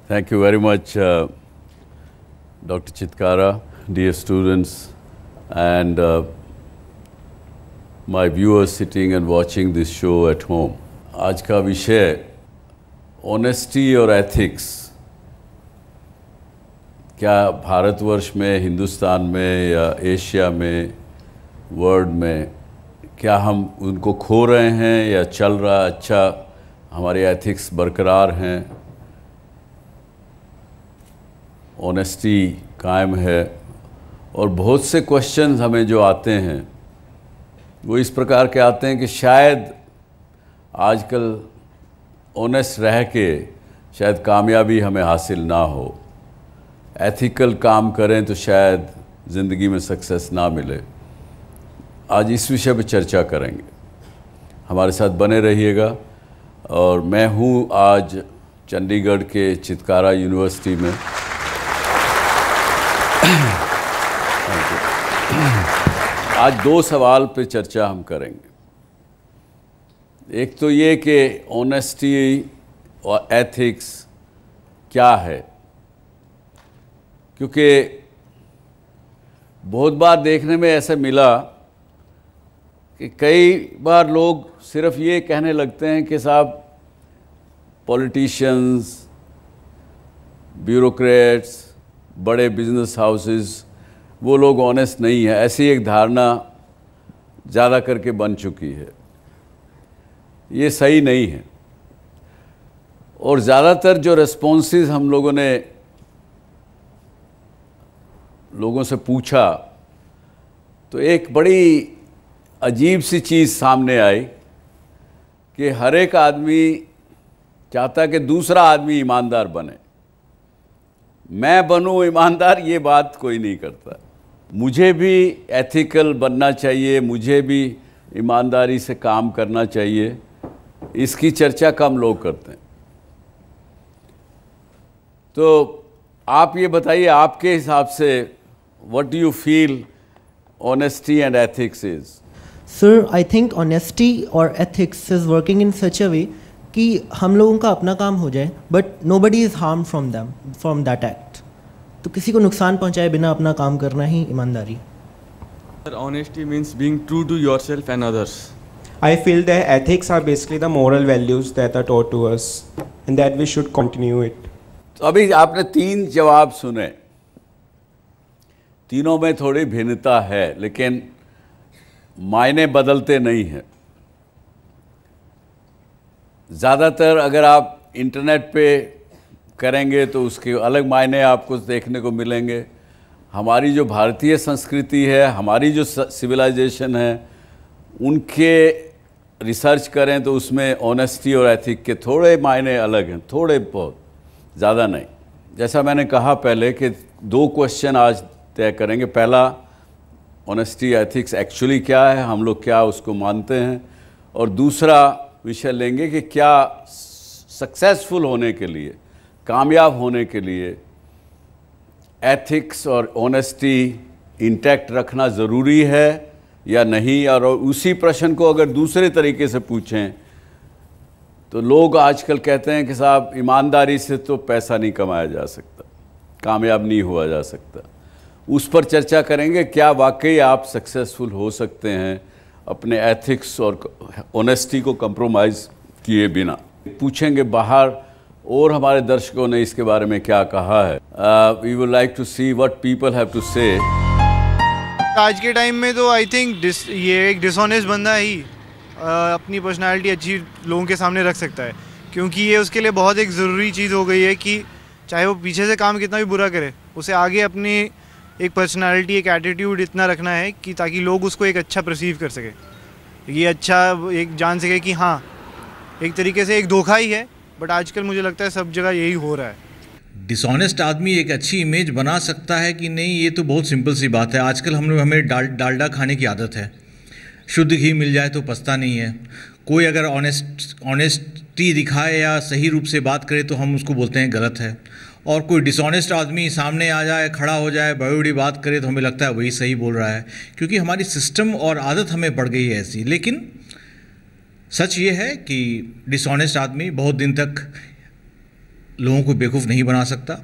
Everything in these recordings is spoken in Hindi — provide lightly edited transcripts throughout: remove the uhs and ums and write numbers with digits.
Thank you very much, Dr. Chitkara, dear students, and my viewers sitting and watching this show at home. आज का विषय ऑनेस्टी और एथिक्स क्या भारतवर्ष में, हिंदुस्तान में या एशिया में, वर्ल्ड में क्या हम उनको खो रहे हैं या चल रहा अच्छा हमारे एथिक्स बरकरार हैं, ऑनेस्टी कायम है। और बहुत से क्वेश्चंस हमें जो आते हैं वो इस प्रकार के आते हैं कि शायद आजकल ऑनेस्ट रह के शायद कामयाबी हमें हासिल ना हो, एथिकल काम करें तो शायद ज़िंदगी में सक्सेस ना मिले। आज इस विषय पर चर्चा करेंगे, हमारे साथ बने रहिएगा। और मैं हूँ आज चंडीगढ़ के चितकारा यूनिवर्सिटी में। आज दो सवाल पे चर्चा हम करेंगे। एक तो ये कि ऑनेस्टी और एथिक्स क्या है, क्योंकि बहुत बार देखने में ऐसा मिला कि कई बार लोग सिर्फ ये कहने लगते हैं कि साहब पॉलिटिशियंस, ब्यूरोक्रेट्स, बड़े बिजनेस हाउसेस वो लोग ऑनेस्ट नहीं है, ऐसी एक धारणा ज़्यादा करके बन चुकी है। ये सही नहीं है। और ज़्यादातर जो रिस्पॉन्सेस हम लोगों ने लोगों से पूछा तो एक बड़ी अजीब सी चीज़ सामने आई कि हर एक आदमी चाहता कि दूसरा आदमी ईमानदार बने। मैं बनूं ईमानदार ये बात कोई नहीं करता। मुझे भी एथिकल बनना चाहिए, मुझे भी ईमानदारी से काम करना चाहिए, इसकी चर्चा कम लोग करते हैं। तो आप ये बताइए, आपके हिसाब से what do you feel honesty and ethics is? Sir, I think honesty or ethics is working in such a way कि हम लोगों का अपना काम हो जाए, but nobody is harmed from that act. तो किसी को नुकसान पहुंचाए बिना अपना काम करना ही ईमानदारी। Sir, honesty means being true to yourself and others. I feel that ethics are basically the moral values that are taught to us and that we should continue it. तो अभी आपने तीन जवाब सुने, तीनों में थोड़ी भिन्नता है लेकिन मायने बदलते नहीं हैं। ज़्यादातर अगर आप इंटरनेट पे करेंगे तो उसके अलग मायने आपको देखने को मिलेंगे। हमारी जो भारतीय संस्कृति है, हमारी जो सिविलाइजेशन है, उनके रिसर्च करें तो उसमें ऑनेस्टी और एथिक के थोड़े मायने अलग हैं, थोड़े बहुत, ज़्यादा नहीं। जैसा मैंने कहा पहले कि दो क्वेश्चन आज तय करेंगे। पहला, ऑनेस्टी एथिक्स एक्चुअली क्या है, हम लोग क्या उसको मानते हैं, और दूसरा विषय लेंगे कि क्या सक्सेसफुल होने के लिए, कामयाब होने के लिए एथिक्स और ऑनेस्टी इंटैक्ट रखना ज़रूरी है या नहीं। और उसी प्रश्न को अगर दूसरे तरीके से पूछें तो लोग आजकल कहते हैं कि साहब ईमानदारी से तो पैसा नहीं कमाया जा सकता, कामयाब नहीं हुआ जा सकता। उस पर चर्चा करेंगे, क्या वाकई आप सक्सेसफुल हो सकते हैं अपने एथिक्स और ऑनेस्टी को कंप्रोमाइज़ किए बिना। पूछेंगे बाहर और हमारे दर्शकों ने इसके बारे में क्या कहा है। We would like to see what people have to say. आज के टाइम में तो आई थिंक ये एक डिसऑनेस्ट बंदा ही अपनी पर्सनालिटी अच्छी लोगों के सामने रख सकता है, क्योंकि ये उसके लिए बहुत एक ज़रूरी चीज़ हो गई है कि चाहे वो पीछे से काम कितना भी बुरा करे, उसे आगे अपनी एक पर्सनालिटी, एक एटीट्यूड इतना रखना है कि ताकि लोग उसको एक अच्छा परसीव कर सके, ये अच्छा एक जान सके कि हाँ एक तरीके से एक धोखा ही है। बट आजकल मुझे लगता है सब जगह यही हो रहा है। डिसऑनेस्ट आदमी एक अच्छी इमेज बना सकता है कि नहीं, ये तो बहुत सिंपल सी बात है। आजकल हमें डालडा खाने की आदत है, शुद्ध घी मिल जाए तो पछता नहीं है। कोई अगर ऑनेस्टी दिखाए या सही रूप से बात करे तो हम उसको बोलते हैं गलत है, और कोई डिसऑनेस्ट आदमी सामने आ जाए, खड़ा हो जाए, बड़ी बड़ी बात करे तो हमें लगता है वही सही बोल रहा है, क्योंकि हमारी सिस्टम और आदत हमें पड़ गई है ऐसी। लेकिन सच ये है कि डिसऑनेस्ट आदमी बहुत दिन तक लोगों को बेवकूफ़ नहीं बना सकता।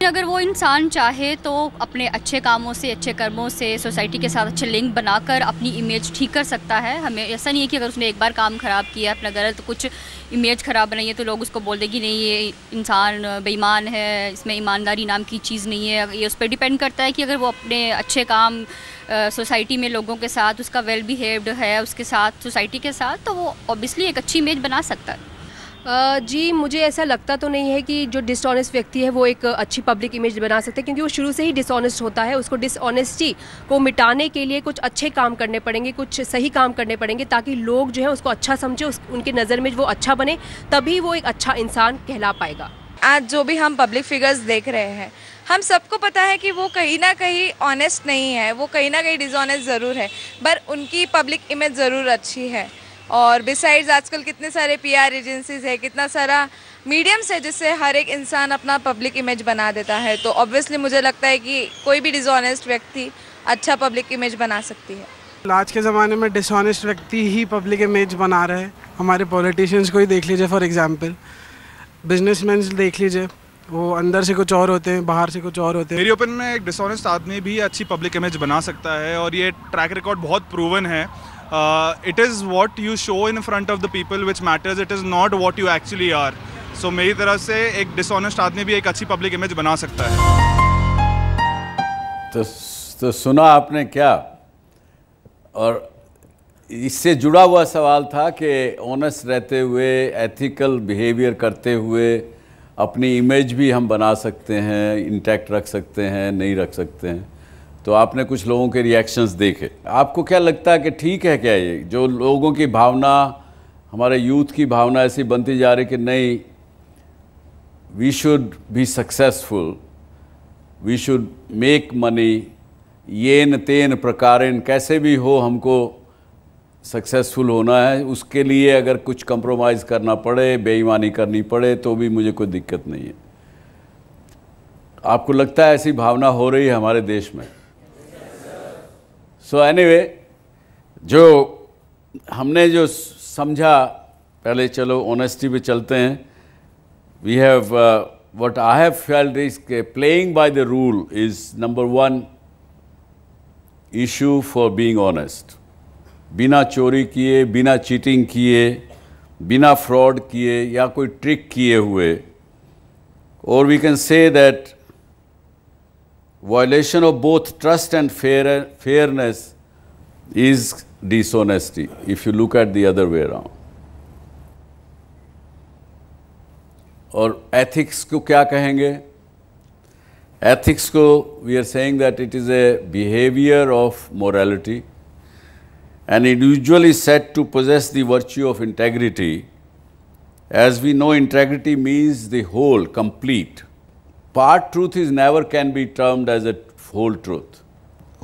अगर वो इंसान चाहे तो अपने अच्छे कामों से, अच्छे कर्मों से सोसाइटी के साथ अच्छे लिंक बनाकर अपनी इमेज ठीक कर सकता है। हमें ऐसा नहीं है कि अगर उसने एक बार काम ख़राब किया, अपना गलत कुछ इमेज ख़राब बनाई है तो लोग उसको बोल देंगे नहीं ये इंसान बेईमान है, इसमें ईमानदारी नाम की चीज़ नहीं है। ये उस पर डिपेंड करता है कि अगर वो अपने अच्छे काम सोसाइटी में लोगों के साथ उसका वेल बिहेव्ड है, उसके साथ सोसाइटी के साथ, तो वो ऑब्वियसली एक अच्छी इमेज बना सकता है। जी, मुझे ऐसा लगता तो नहीं है कि जो डिसऑनेस्ट व्यक्ति है वो एक अच्छी पब्लिक इमेज बना सकते हैं, क्योंकि वो शुरू से ही डिसऑनेस्ट होता है। उसको डिसऑनेस्टी को मिटाने के लिए कुछ अच्छे काम करने पड़ेंगे, कुछ सही काम करने पड़ेंगे, ताकि लोग जो है उसको अच्छा समझे, उनके नज़र में वो अच्छा बने, तभी वो एक अच्छा इंसान कहला पाएगा। आज जो भी हम पब्लिक फिगर्स देख रहे हैं, हम सबको पता है कि वो कहीं ना कहीं ऑनेस्ट नहीं है, वो कहीं ना कहीं डिसऑनेस्ट ज़रूर है, पर उनकी पब्लिक इमेज ज़रूर अच्छी है। और बिसाइड्स आजकल कितने सारे पीआर एजेंसीज है, कितना सारा मीडियम्स है जिससे हर एक इंसान अपना पब्लिक इमेज बना देता है। तो ऑब्वियसली मुझे लगता है कि कोई भी डिसऑनेस्ट व्यक्ति अच्छा पब्लिक इमेज बना सकती है। आज के ज़माने में डिसऑनेस्ट व्यक्ति ही पब्लिक इमेज बना रहे हैं। हमारे पॉलिटिशियंस को ही देख लीजिए, फॉर एग्जांपल बिजनेसमैन देख लीजिए, वो अंदर से कुछ और होते हैं, बाहर से कुछ और होते हैं। मेरी ओपिनियन में एक डिसऑनेस्ट आदमी भी अच्छी पब्लिक इमेज बना सकता है और ये ट्रैक रिकॉर्ड बहुत प्रूवन है। It is what you show in front of the people which matters. It is not what you actually are. So मेरी तरफ से एक डिसऑनेस्ट आदमी भी एक अच्छी पब्लिक इमेज बना सकता है। तो सुना आपने क्या, और इससे जुड़ा हुआ सवाल था कि ऑनेस्ट रहते हुए, एथिकल बिहेवियर करते हुए अपनी इमेज भी हम बना सकते हैं, इंटैक्ट रख सकते हैं, नहीं रख सकते हैं। तो आपने कुछ लोगों के रिएक्शंस देखे, आपको क्या लगता है कि ठीक है क्या ये जो लोगों की भावना, हमारे यूथ की भावना ऐसी बनती जा रही कि नहीं, we should be successful, we should make money, येन तेन प्रकारेण, कैसे भी हो हमको सक्सेसफुल होना है, उसके लिए अगर कुछ कंप्रोमाइज़ करना पड़े, बेईमानी करनी पड़े तो भी मुझे कोई दिक्कत नहीं है। आपको लगता है ऐसी भावना हो रही है हमारे देश में? सो एनीवे, जो हमने जो समझा, पहले चलो ऑनेस्टी पे चलते हैं। We have what I have felt is के playing by the rule is number 1 issue for being honest. बिना चोरी किए, बिना चीटिंग किए, बिना फ्रॉड किए या कोई ट्रिक किए हुए, और we can say that violation of both trust and fairness is dishonesty if you look at the other way around. और ethics को क्या कहेंगे? Ethics को we are saying that it is a behavior of morality. An individual is said to possess the virtue of integrity. As we know, integrity means the whole, complete. Part truth is never can be termed as a whole truth.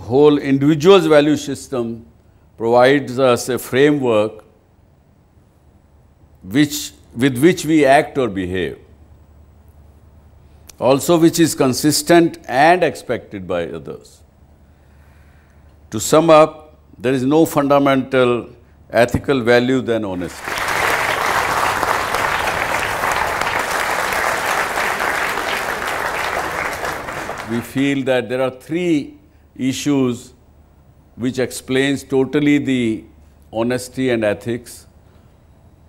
Whole individual's value system provides us a framework with which we act or behave, also which is consistent and expected by others. To sum up, there is no fundamental ethical value than honesty. We feel that there are 3 issues which explains totally the honesty and ethics.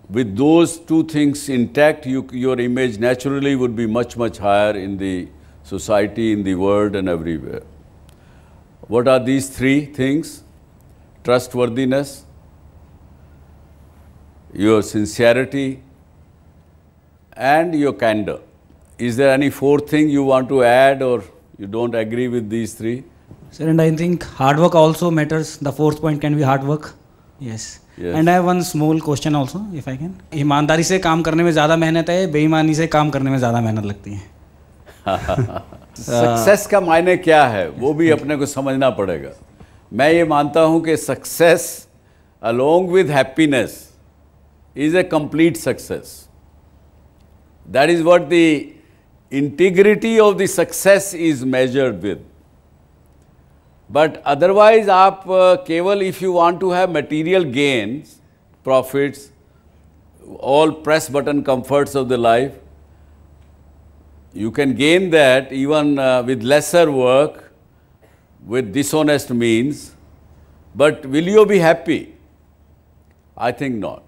With those 2 things intact, your image naturally would be much, much higher in the society, in the world and everywhere. What are these 3 things? Trustworthiness, your sincerity and your candor. Is there any 4th thing you want to add, or you don't agree with these 3? Sir, and I think hard work also matters. The 4th point can be hard work. Yes. And I have one small question also, if I can. ईमानदारी से काम करने में ज़्यादा मेहनत है, बेईमानी से काम करने में ज़्यादा मेहनत लगती है। सक्सेस का मायने क्या है वो भी अपने को समझना पड़ेगा। मैं ये मानता हूँ कि success along with happiness is a complete success. That is what the integrity of the success is measured with. But otherwise आप केवल if you want to have material gains, profits, all press button comforts of the life, You can gain that even with lesser work, with dishonest means, but will you be happy? I think not.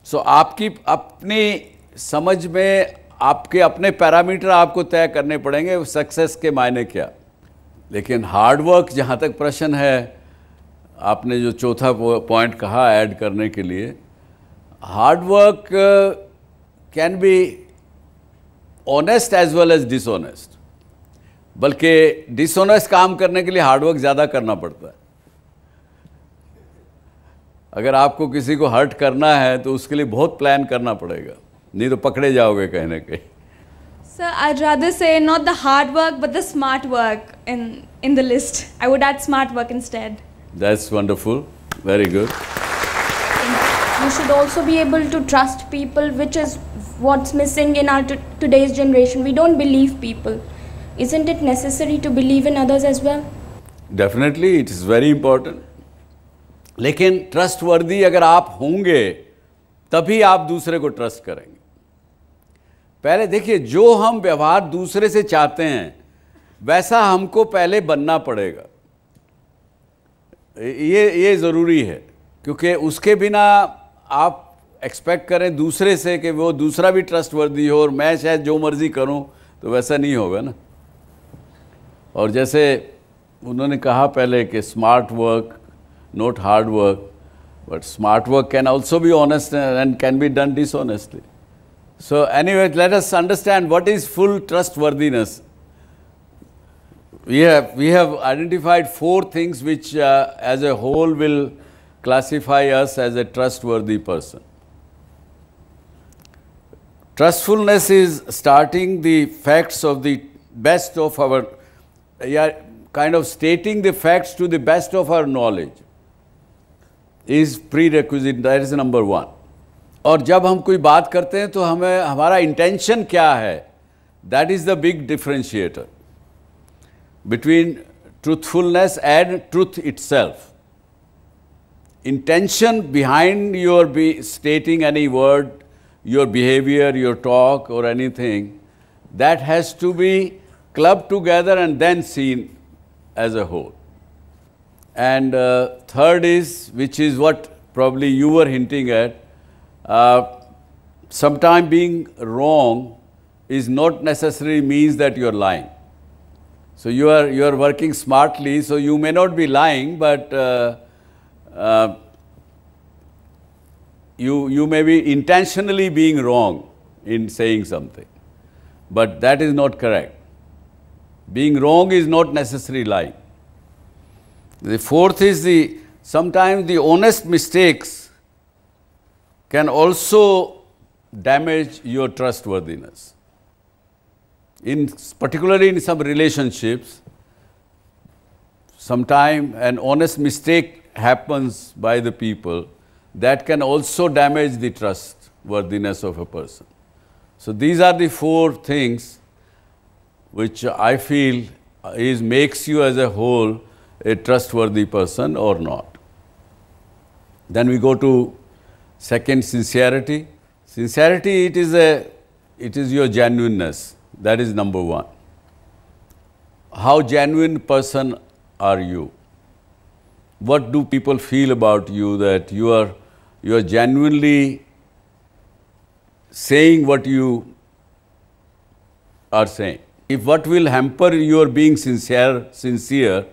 So आपकी अपनी समझ में आपके अपने पैरामीटर आपको तय करने पड़ेंगे सक्सेस के मायने क्या। लेकिन हार्ड वर्क जहाँ तक प्रश्न है, आपने जो चौथा पॉइंट कहा ऐड करने के लिए, hard work can be honest as well as dishonest, बल्कि डिसऑनेस्ट काम करने के लिए हार्ड वर्क ज़्यादा करना पड़ता है। अगर आपको किसी को हर्ट करना है तो उसके लिए बहुत प्लान करना पड़ेगा, नहीं तो पकड़े जाओगे कहीं ना कहीं। Sir, I'd rather say not the hard work but the smart work in the list. I would add smart work instead. That's wonderful. Very good. You should also be able to trust people, which is what's missing in our today's generation. We don't believe people. Isn't it necessary to believe in others as well? Definitely, it is very important. लेकिन ट्रस्टवर्दी अगर आप होंगे तभी आप दूसरे को ट्रस्ट करेंगे। पहले देखिए, जो हम व्यवहार दूसरे से चाहते हैं वैसा हमको पहले बनना पड़ेगा। ये ज़रूरी है, क्योंकि उसके बिना आप एक्सपेक्ट करें दूसरे से कि वो दूसरा भी ट्रस्टवर्दी हो और मैं शायद जो मर्ज़ी करूं, तो वैसा नहीं होगा ना। और जैसे उन्होंने कहा पहले कि smart work, not hard work, but smart work can also be honest and can be done dishonestly. So anyway, let us understand what is full trustworthiness. We have identified 4 things which as a whole will classify us as a trustworthy person. Trustfulness is starting the facts of the best of our, kind of stating the facts to the best of our knowledge is prerequisite, that is number 1. और जब हम कोई बात करते हैं तो हमें हमारा इंटेंशन क्या है, that is the big differentiator between truthfulness and truth itself. Intention behind your stating any word, your behavior, your talk or anything, that has to be clubbed together and then seen as a whole. And third is, which is what probably you were hinting at, sometime being wrong is not necessarily means that you are lying. So you are working smartly, so you may not be lying, but you may be intentionally being wrong in saying something, but that is not correct. Being wrong is not necessarily lying. The fourth is sometimes the honest mistakes can also damage your trustworthiness. Particularly in some relationships, sometimes an honest mistake happens by the people that can also damage the trustworthiness of a person. So these are the 4 things which I feel makes you as a whole a trustworthy person or not. Then we go to second, sincerity. Sincerity, it is your genuineness. That is number 1. How genuine person are you? What do people feel about you, that you are genuinely saying what you are saying? If what will hamper your being sincere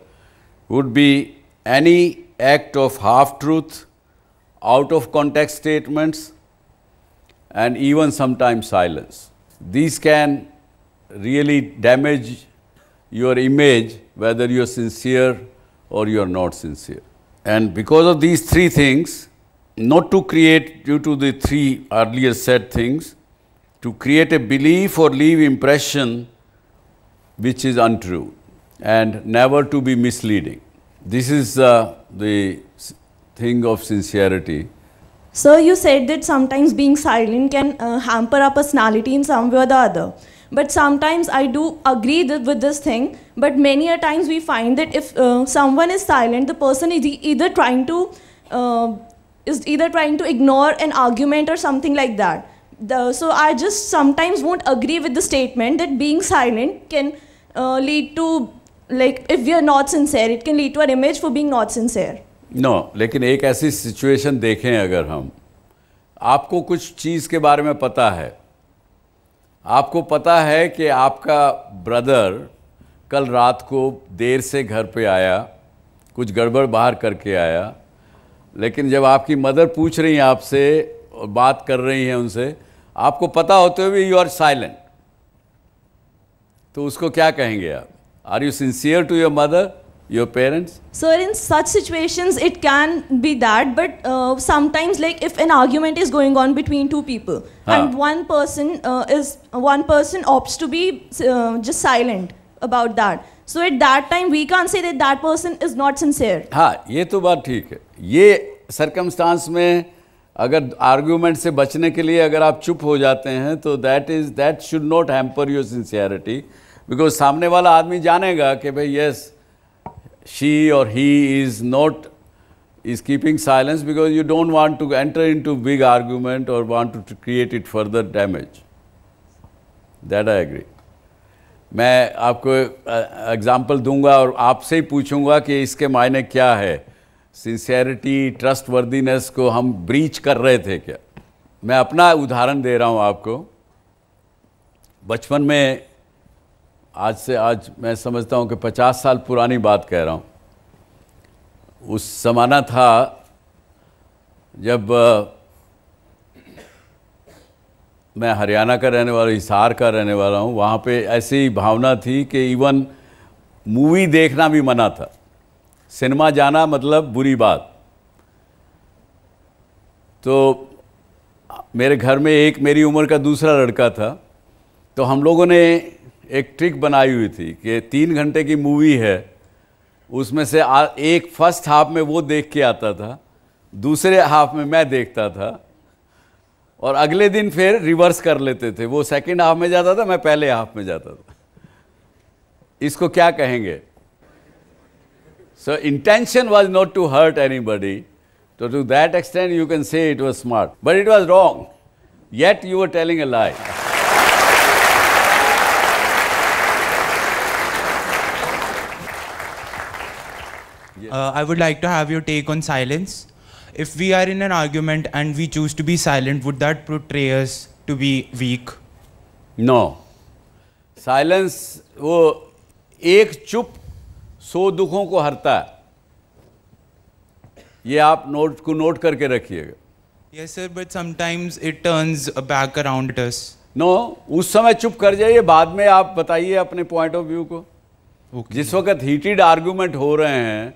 would be any act of half-truth, out-of-context statements, and even sometimes silence. These can really damage your image, whether you are sincere or you are not sincere. And because of these 3 things, not to create, due to the 3 earlier said things, to create a belief or leave impression which is untrue, and never to be misleading. This is the thing of sincerity. Sir, you said that sometimes being silent can hamper our personality in some way or the other. But sometimes I do agree with this thing, but many a times we find that if someone is silent, the person is either trying to ignore an argument or something like that. So I just sometimes won't agree with the statement that being silent can lead to, like, if we are not sincere, it can lead to an image for being not sincere. No, लेकिन एक ऐसी सिचुएशन देखें, अगर हम, आपको कुछ चीज़ के बारे में पता है, आपको पता है कि आपका ब्रदर कल रात को देर से घर पे आया, कुछ गड़बड़ बाहर करके आया, लेकिन जब आपकी मदर पूछ रही हैं आपसे और बात कर रही हैं उनसे, आपको पता होते हुए भी यू आर साइलेंट, तो उसको क्या कहेंगे आप? Are you sincere to your mother, your parents? So in such situations it can be that, but sometimes, like, if an argument is going on between two people and one person opts to be just silent about that, so at that time we can't say that that person is not sincere. हाँ, ये तो बात ठीक है. ये सर्कमस्टांस में अगर आर्ग्यूमेंट से बचने के लिए अगर आप चुप हो जाते हैं तो that should not hamper your sincerity, because सामने वाला आदमी जानेगा कि भाई yes, she or he is keeping silence because you don't want to enter into big argument or want to create it further damage. That I agree. मैं आपको एग्जाम्पल दूंगा और आपसे ही पूछूंगा कि इसके मायने क्या है. सिंसियरिटी, ट्रस्टवर्दीनेस को हम ब्रीच कर रहे थे क्या? मैं अपना उदाहरण दे रहा हूँ आपको. बचपन में, आज मैं समझता हूँ कि 50 साल पुरानी बात कह रहा हूँ. उस ज़माना था जब मैं हरियाणा का रहने वाला, हिसार का रहने वाला हूँ. वहाँ पे ऐसी भावना थी कि इवन मूवी देखना भी मना था. सिनेमा जाना मतलब बुरी बात. तो मेरे घर में एक मेरी उम्र का दूसरा लड़का था, तो हम लोगों ने एक ट्रिक बनाई हुई थी कि 3 घंटे की मूवी है, उसमें से एक फर्स्ट हाफ में वो देख के आता था, दूसरे हाफ में मैं देखता था, और अगले दिन फिर रिवर्स कर लेते थे. वो सेकंड हाफ में जाता था, मैं पहले हाफ में जाता था. इसको क्या कहेंगे? So intention was not to hurt anybody, तो to that extent you can say it was smart, but it was wrong, yet you were telling a lie. I would like to have your take on silence. If we are in an argument and we choose to be silent, would that portray us to be weak? No. Silence वो एक चुप 100 दुखों को हरता है. ये आप नोट करके रखिएगा. Yes sir, but sometimes it turns back around at us. No, उस समय चुप कर जाइए, बाद में आप बताइए अपने पॉइंट ऑफ व्यू को. जिस वक्त हीटेड आर्गूमेंट हो रहे हैं,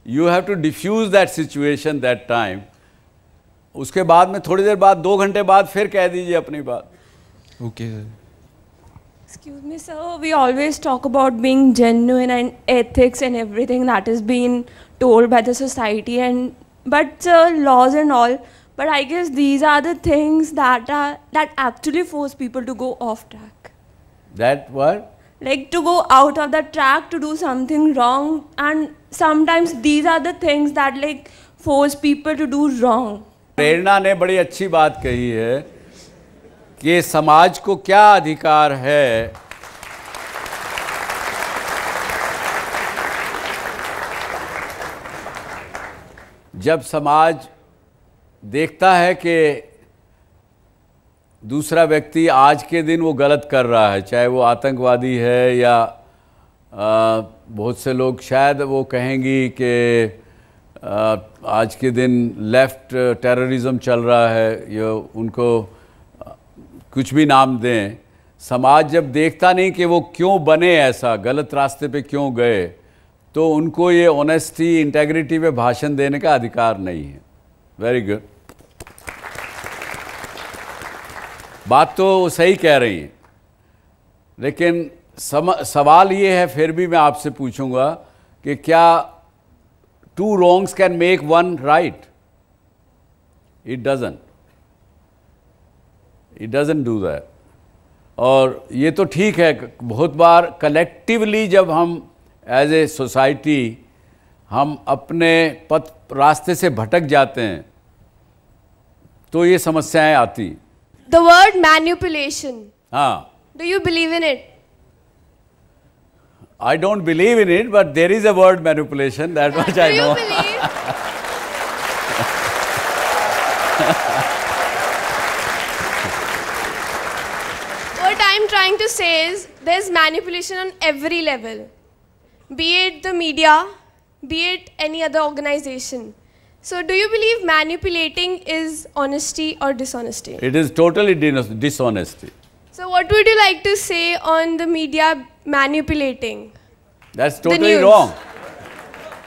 you have to defuse that situation that time. उसके बाद में थोड़ी देर बाद, 2 घंटे बाद फिर कह दीजिए अपनी बात. Okay sir. Excuse me, sir. We always talk about being genuine and ethics and everything that is being told by the society, but laws and all. But I guess these are the things that actually force people to go off track. That what? Like to go out of the track, to do something wrong, and sometimes these are the things that like force people to do wrong. प्रेरणा ने बड़ी अच्छी बात कही है कि समाज को क्या अधिकार है जब समाज देखता है कि दूसरा व्यक्ति आज के दिन वो गलत कर रहा है, चाहे वो आतंकवादी है या बहुत से लोग शायद वो कहेंगी कि आज के दिन लेफ्ट टेररिज्म चल रहा है, या उनको कुछ भी नाम दें. समाज जब देखता नहीं कि वो क्यों बने, ऐसा गलत रास्ते पे क्यों गए, तो उनको ये ऑनेस्टी, इंटेग्रिटी पे भाषण देने का अधिकार नहीं है. Very good. बात तो सही कह रही हैं, लेकिन सवाल ये है, फिर भी मैं आपसे पूछूंगा कि क्या 2 wrongs can make 1 right? It doesn't do that. और ये तो ठीक है, बहुत बार कलेक्टिवली जब हम एज ए सोसाइटी हम अपने रास्ते से भटक जाते हैं तो ये समस्याएं आती. The word manipulation. हाँ. Do you believe in it? I don't believe in it, but there is a word manipulation. That much I know. Do you believe? What I'm trying to say is there's manipulation on every level, be it the media, be it any other organization. So do you believe manipulating is honesty or dishonesty? It is totally dishonesty. So what would you like to say on the media manipulating? That's totally wrong.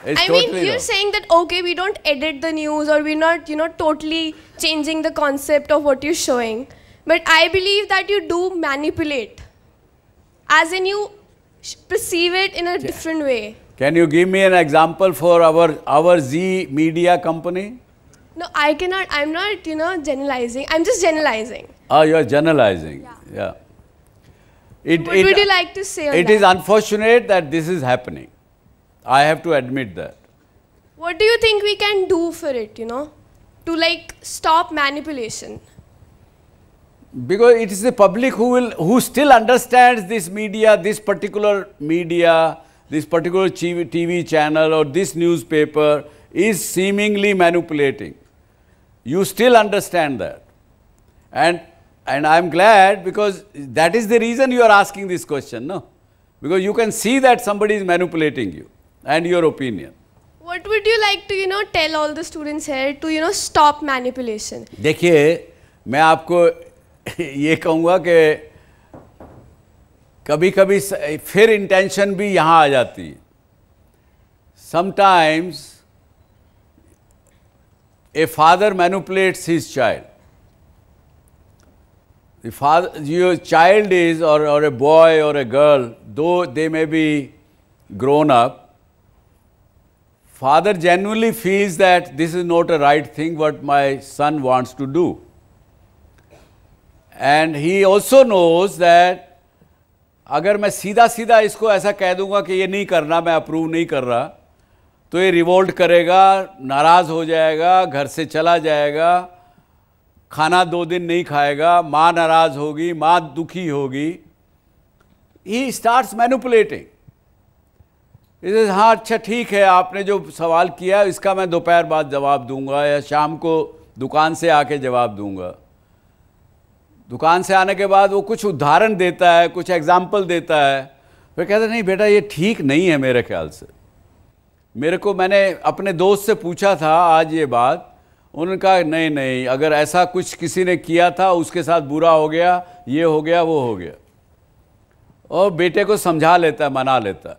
It's I totally mean, you're wrong. saying that, okay, we don't edit the news or we're not, totally changing the concept of what you're showing. But I believe that you do manipulate. As in you perceive it in a different way. Can you give me an example for our Z media company? No, I cannot. I'm not, generalizing. I'm just generalizing. Oh, you are generalizing. Yeah. What would you like to say on that? It is unfortunate that this is happening. I have to admit that. What do you think we can do for it, to stop manipulation? Because it is the public who still understands this media, this particular TV channel or this newspaper is seemingly manipulating. You still understand that. And I'm glad, because that is the reason you are asking this question, no? Because you can see that somebody is manipulating you and your opinion. What would you like to, tell all the students here to, stop manipulation? देखिए, मैं आपको ये कहूँगा कि कभी-कभी फिर इंटेंशन भी यहाँ आ जाती है. Sometimes a father manipulates his child. Your child is, or a boy or a girl, though they may be grown up, father genuinely feels that this is not a right thing what my son wants to do. And he also knows that अगर मैं सीधा सीधा इसको ऐसा कह दूंगा कि ये नहीं करना, मैं अप्रूव नहीं कर रहा, तो ये रिवोल्ट करेगा, नाराज़ हो जाएगा, घर से चला जाएगा, खाना 2 दिन नहीं खाएगा, माँ नाराज़ होगी, माँ दुखी होगी. He starts manipulating. He says, हाँ अच्छा ठीक है, आपने जो सवाल किया इसका मैं दोपहर बाद जवाब दूंगा या शाम को दुकान से आके जवाब दूंगा. दुकान से आने के बाद वो कुछ उदाहरण देता है, कुछ एग्जाम्पल देता है, फिर कहता है नहीं बेटा ये ठीक नहीं है मेरे ख्याल से. मैंने अपने दोस्त से पूछा था आज ये बात, उन्होंने कहा नहीं अगर ऐसा कुछ किसी ने किया था उसके साथ बुरा हो गया, ये हो गया वो हो गया, और बेटे को समझा लेता है, मना लेता है.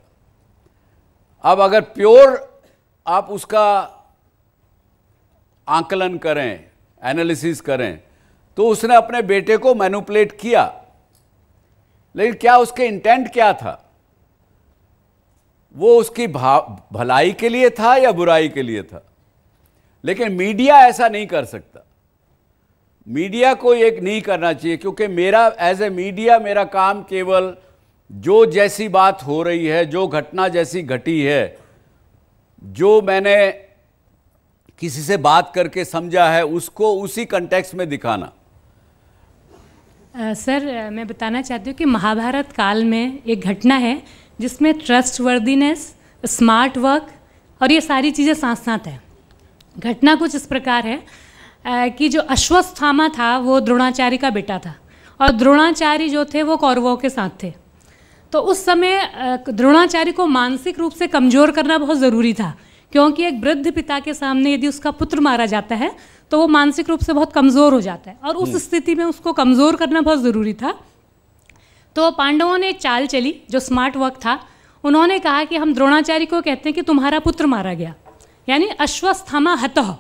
अब अगर प्योर आप उसका आंकलन करें, एनालिसिस करें, तो उसने अपने बेटे को मैनिपुलेट किया, लेकिन क्या उसके इंटेंट क्या था? वो उसकी भलाई के लिए था या बुराई के लिए था? लेकिन मीडिया ऐसा नहीं कर सकता. मीडिया को एक नहीं करना चाहिए, क्योंकि मेरा एज ए मीडिया मेरा काम केवल जो जैसी बात हो रही है, जो घटना जैसी घटी है, जो मैंने किसी से बात करके समझा है, उसको उसी कंटेक्स्ट में दिखाना. सर मैं बताना चाहती हूँ कि महाभारत काल में एक घटना है जिसमें ट्रस्टवर्दीनेस, स्मार्ट वर्क और ये सारी चीज़ें साथ साथ हैं. घटना कुछ इस प्रकार है कि जो अश्वत्थामा था वो द्रोणाचार्य का बेटा था, और द्रोणाचार्य जो थे वो कौरवों के साथ थे. तो उस समय द्रोणाचार्य को मानसिक रूप से कमज़ोर करना बहुत ज़रूरी था, क्योंकि एक वृद्ध पिता के सामने यदि उसका पुत्र मारा जाता है तो वो मानसिक रूप से बहुत कमज़ोर हो जाता है, और उस स्थिति में उसको कमज़ोर करना बहुत ज़रूरी था. तो पांडवों ने एक चाल चली जो स्मार्ट वर्क था. उन्होंने कहा कि हम द्रोणाचार्य को कहते हैं कि तुम्हारा पुत्र मारा गया, यानी अश्वत्थामा हतः.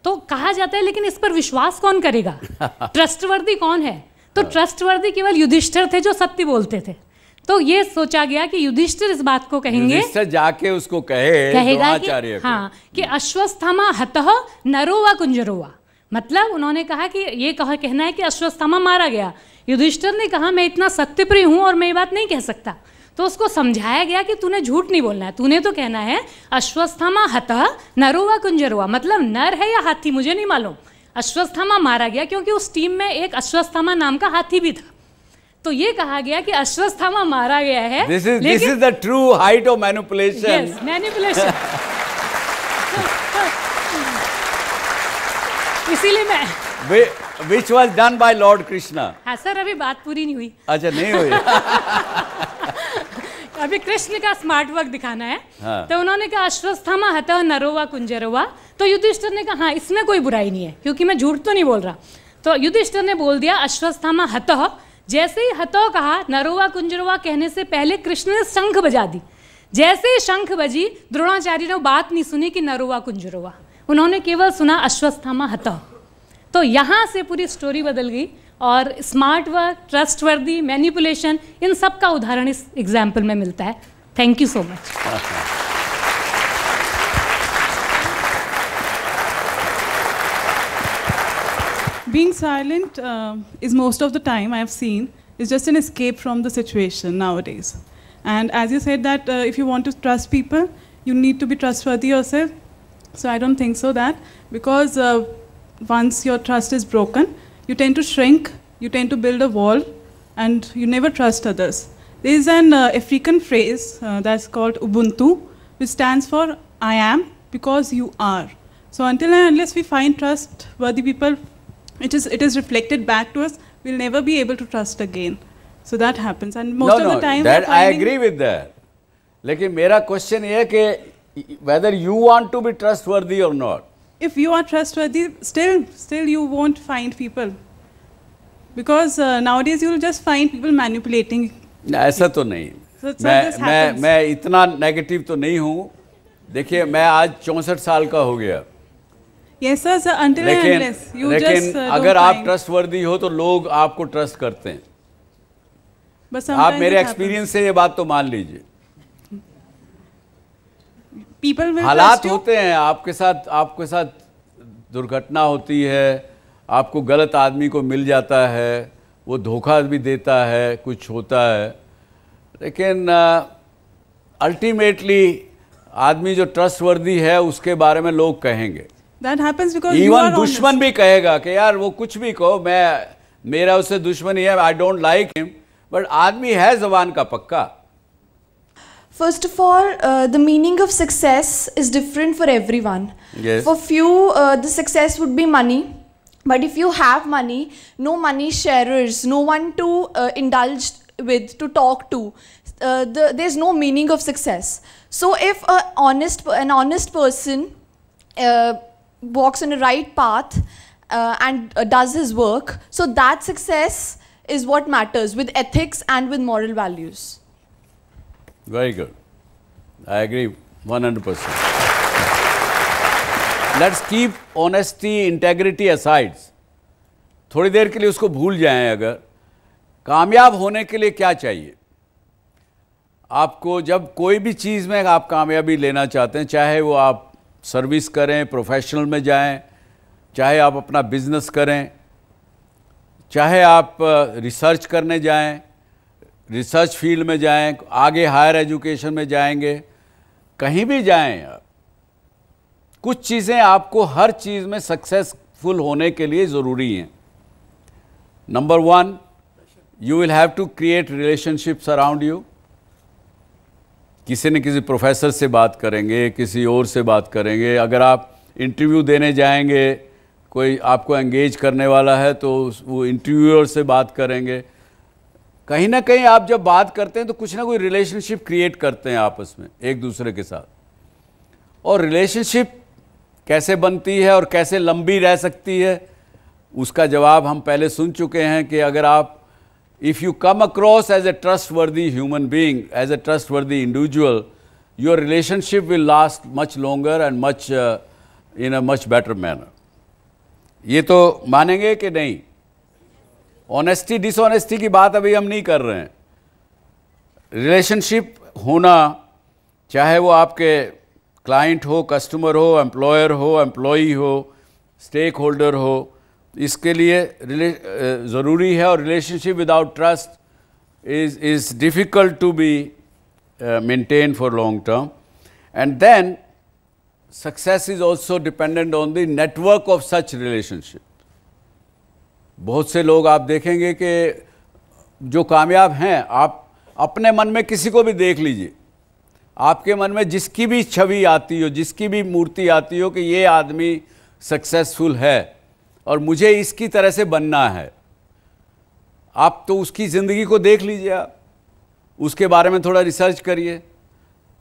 तो कहा जाता है, लेकिन इस पर विश्वास कौन करेगा? ट्रस्टवर्दी कौन है? तो ट्रस्टवर्दी केवल युधिष्ठिर थे जो सत्य बोलते थे. तो ये सोचा गया कि युधिष्ठिर इस बात को कहेंगे, युधिष्ठिर जाके उसको कहेगा कि हाँ कि अश्वत्थामा हतः नरो व कुंजरो वा. मतलब उन्होंने कहा कि ये कहना है कि अश्वत्थामा मारा गया. युधिष्ठिर ने कहा मैं इतना सत्यप्रिय हूँ और मैं ये बात नहीं कह सकता. तो उसको समझाया गया कि तूने झूठ नहीं बोलना है, तूने तो कहना है अश्वत्थामा हतः नरो व कुंजरो वा, मतलब नर है या हाथी मुझे नहीं मालूम. अश्वत्थामा मारा गया क्योंकि उस टीम में एक अश्वत्थामा नाम का हाथी भी था। तो ये कहा गया कि अश्वत्थामा मारा गया है। This is the true height of manipulation. Yes, manipulation. इसीलिए मैं Which was done by Lord Krishna. हाँ सर, अभी बात पूरी नहीं हुई। अच्छा, नहीं हुई। अभी कृष्ण का स्मार्ट वर्क दिखाना है। हाँ। तो उन्होंने कहा अश्वत्थामा हतः नरोवा कुंजरोवा। तो युधिष्ठिर ने कहा हाँ, इसमें कोई बुराई नहीं है क्योंकि मैं झूठ तो नहीं बोल रहा। तो युधिष्ठिर ने बोल दिया अश्वत्थामा हतः। जैसे ही हतः कहा, नरोवा कुंजरोवा कहने से पहले कृष्ण ने शंख बजा दी। जैसे ही शंख बजी, द्रोणाचार्य ने बात नहीं सुनी कि नरोवा कुंजरोवा, उन्होंने केवल सुना अश्वत्थामा हतः। तो यहाँ से पूरी स्टोरी बदल गई और स्मार्ट वर्क, ट्रस्टवर्दी, मैनिपुलेशन, इन सब का उदाहरण इस एग्जाम्पल में मिलता है। Thank you so much. Being silent is most of the time I have seen is just an escape from the situation nowadays. And as you said that if you want to trust people, you need to be trustworthy yourself. So I don't think so that because once your trust is broken, you tend to shrink, you tend to build a wall, and you never trust others. There is an African phrase that's called Ubuntu, which stands for I am because you are. So until and unless we find trustworthy people, it is reflected back to us, we'll never be able to trust again. So that happens, and most of the time that I agree with that. लेकिन मेरा क्वेश्चन ये है कि whether you want to be trustworthy or not. If you are trustworthy, still you won't find people, because nowadays you will just find people manipulating. ऐसा तो नहीं। मैं इतना नेगेटिव तो नहीं हूँ। देखिए, मैं आज 64 साल का हो गया। Yes sir, until and unless you just लेकिन अगर आप ट्रस्टवर्दी हो तो लोग आपको ट्रस्ट करते हैं। बस आप मेरे एक्सपीरियंस से ये बात तो मान लीजिए। हालात होते हैं आपके साथ दुर्घटना होती है, आपको गलत आदमी को मिल जाता है, वो धोखा भी देता है, कुछ होता है, लेकिन अल्टीमेटली आदमी जो ट्रस्टवर्दी है उसके बारे में लोग कहेंगे। That happens because इवन दुश्मन भी कहेगा कि यार वो कुछ भी कहो, मेरा उससे दुश्मनी है, I don't like him, but आदमी है जबान का पक्का। First of all, the meaning of success is different for everyone. Yes. For few, the success would be money. But if you have money, no money sharers, no one to indulge with, to talk to, there's no meaning of success. So if an honest person walks on the right path and does his work, so that success is what matters, with ethics and with moral values. Very good. I agree 100%. Let's keep honesty, integrity aside. थोड़ी देर के लिए उसको भूल जाएं। अगर कामयाब होने के लिए क्या चाहिए आपको, जब कोई भी चीज़ में आप कामयाबी लेना चाहते हैं, चाहे वो आप सर्विस करें, प्रोफेशनल में जाएं, चाहे आप अपना बिजनेस करें, चाहे आप रिसर्च करने जाएं, रिसर्च फील्ड में जाएं, आगे हायर एजुकेशन में जाएंगे, कहीं भी जाएं आप, कुछ चीज़ें आपको हर चीज़ में सक्सेसफुल होने के लिए ज़रूरी हैं। Number 1, you will have to create relationships around you. किसी न किसी प्रोफेसर से बात करेंगे, किसी और से बात करेंगे। अगर आप इंटरव्यू देने जाएंगे, कोई आपको एंगेज करने वाला है तो वो इंटरव्यूअर से बात करेंगे। कहीं ना कहीं आप जब बात करते हैं तो कुछ ना कोई रिलेशनशिप क्रिएट करते हैं आपस में एक दूसरे के साथ। और रिलेशनशिप कैसे बनती है और कैसे लंबी रह सकती है, उसका जवाब हम पहले सुन चुके हैं कि अगर आप if you come across as a trustworthy human being, as a trustworthy individual, your relationship will last much longer and much in a much better manner. ये तो मानेंगे कि नहीं? ऑनेस्टी डिसऑनेस्टी की बात अभी हम नहीं कर रहे हैं। रिलेशनशिप होना, चाहे वो आपके क्लाइंट हो, कस्टमर हो, एम्प्लॉयर हो, एम्प्लॉई हो, स्टेक होल्डर हो, इसके लिए ज़रूरी है। और relationship without trust is difficult to be maintain for long term. And then success is also dependent on the network of such relationship. बहुत से लोग आप देखेंगे कि जो कामयाब हैं, आप अपने मन में किसी को भी देख लीजिए, आपके मन में जिसकी भी छवि आती हो, जिसकी भी मूर्ति आती हो कि ये आदमी सक्सेसफुल है और मुझे इसकी तरह से बनना है, आप तो उसकी ज़िंदगी को देख लीजिए, आप उसके बारे में थोड़ा रिसर्च करिए,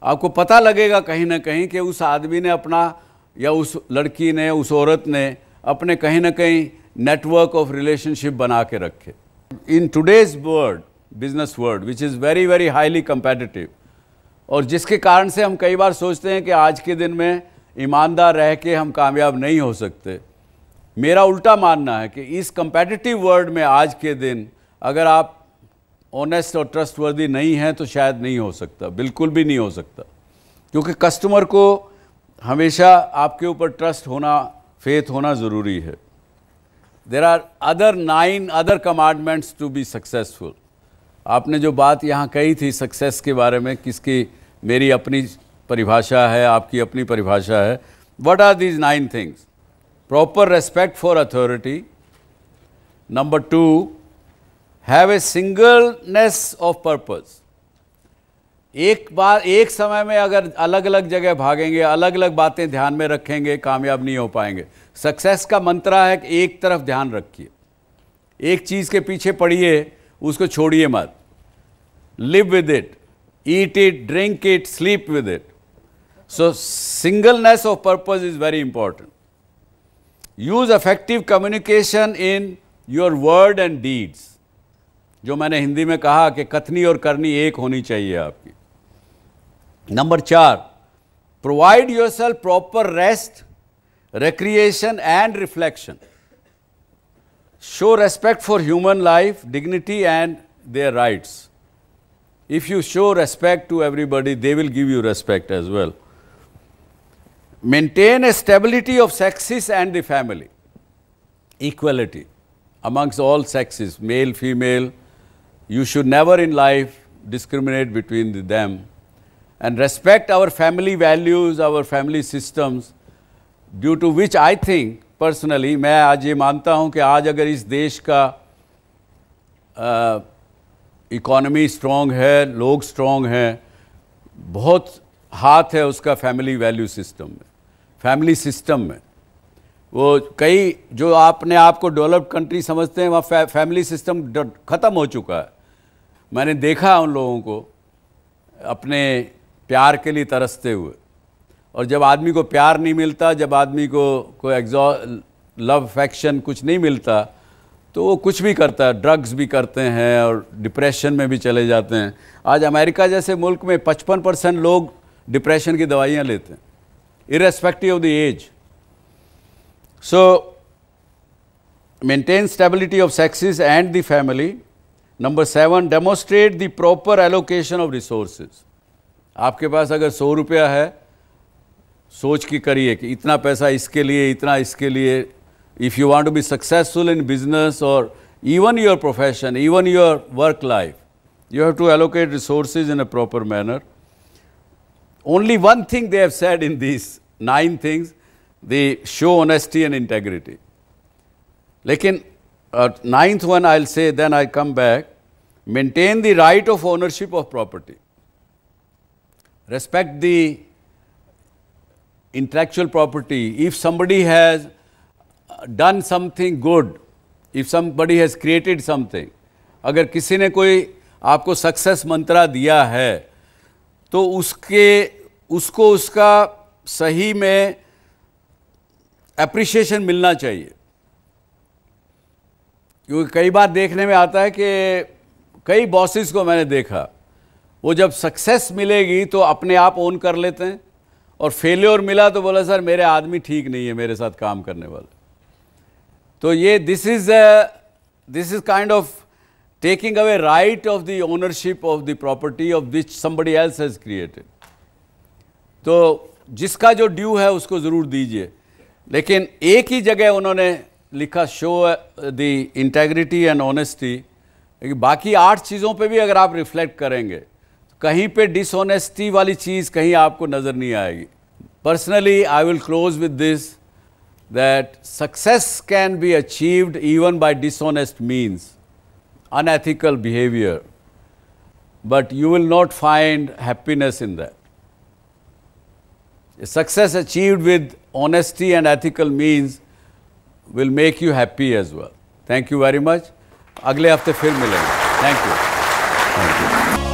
आपको पता लगेगा कहीं ना कहीं कि उस आदमी ने अपना, या उस लड़की ने, उस औरत ने अपने कहीं ना कहीं नेटवर्क ऑफ रिलेशनशिप बना के रखे। In today's world, business world which is very very highly competitive, और जिसके कारण से हम कई बार सोचते हैं कि आज के दिन में ईमानदार रह के हम कामयाब नहीं हो सकते। मेरा उल्टा मानना है कि इस कम्पेटिटिव वर्ल्ड में आज के दिन अगर आप ऑनेस्ट और ट्रस्टवर्दी नहीं हैं तो शायद नहीं हो सकता, बिल्कुल भी नहीं हो सकता, क्योंकि कस्टमर को हमेशा आपके ऊपर ट्रस्ट होना, फेथ होना ज़रूरी है। There are other 9 other commandments to be successful. आपने जो बात यहाँ कही थी सक्सेस के बारे में, किसकी, मेरी अपनी परिभाषा है, आपकी अपनी परिभाषा है। What are these 9 things? Proper respect for authority, number 2, have a singleness of purpose. एक बार, एक समय में अगर अलग अलग जगह भागेंगे, अलग अलग बातें ध्यान में रखेंगे, कामयाब नहीं हो पाएंगे। सक्सेस का मंत्रा है कि एक तरफ ध्यान रखिए, एक चीज़ के पीछे पड़िए, उसको छोड़िए मत। Live with it, eat it, drink it, sleep with it. So singleness of purpose is very important. Use effective communication in your word and deeds. जो मैंने हिंदी में कहा कि कथनी और करनी एक होनी चाहिए आपकी। Number 4, provide yourself proper rest, recreation and reflection. Show respect for human life, dignity and their rights. If you show respect to everybody, they will give you respect as well. Maintain a stability of sexes and the family. Equality amongst all sexes, male, female. You should never in life discriminate between them. And respect our family values, our family systems, due to which I think personally, मैं आज ये मानता हूँ कि आज अगर इस देश का इकोनॉमी स्ट्रॉन्ग है, लोग स्ट्रॉन्ग हैं, बहुत हाथ है उसका फैमिली वैल्यू सिस्टम में, फैमिली सिस्टम में। वो कई जो आपने आपको डेवलप्ड कंट्री समझते हैं, वहाँ फैमिली सिस्टम ख़त्म हो चुका है। मैंने देखा उन लोगों को अपने प्यार के लिए तरसते हुए, और जब आदमी को प्यार नहीं मिलता, जब आदमी को कोई लव अफेक्शन कुछ नहीं मिलता, तो वो कुछ भी करता है, ड्रग्स भी करते हैं और डिप्रेशन में भी चले जाते हैं। आज अमेरिका जैसे मुल्क में 55% लोग डिप्रेशन की दवाइयाँ लेते हैं, irrespective of the age. So maintain stability of sexes and the family. Number 7, demonstrate the proper allocation of resources. आपके पास अगर 100 रुपया है, सोच के करिए कि इतना पैसा इसके लिए, इतना इसके लिए। If you want to be successful in business और even your profession, even your work life, you have to allocate resources in a proper manner. Only one thing they have said in these 9 things, they show honesty and integrity. Lekin 9th one I'll say, then I come back. Maintain the right of ownership of property. Respect the intellectual property. If somebody has done something good, if somebody has created something, अगर किसी ने कोई आपको सक्सेस मंत्रा दिया है, तो उसको उसका सही में एप्रिशिएशन मिलना चाहिए। क्योंकि कई बार देखने में आता है कि कई बॉसेस को मैंने देखा, वो जब सक्सेस मिलेगी तो अपने आप ओन कर लेते हैं, और फेलियर मिला तो बोला सर मेरे आदमी ठीक नहीं है मेरे साथ काम करने वाले। तो ये this is kind of taking away right of the ownership of the property of which somebody else has created. तो जिसका जो ड्यू है उसको ज़रूर दीजिए। लेकिन एक ही जगह उन्होंने लिखा show the integrity and honesty, बाकी 8 चीज़ों पे भी अगर आप रिफ्लेक्ट करेंगे तो कहीं पे डिसऑनेस्टी वाली चीज़ कहीं आपको नज़र नहीं आएगी। Personally I will close with this, that success can be achieved even by dishonest means, unethical behavior, but you will not find happiness in that. A success achieved with honesty and ethical means will make you happy as well. Thank you very much. अगले हफ्ते फिर मिलेंगे. Thank you.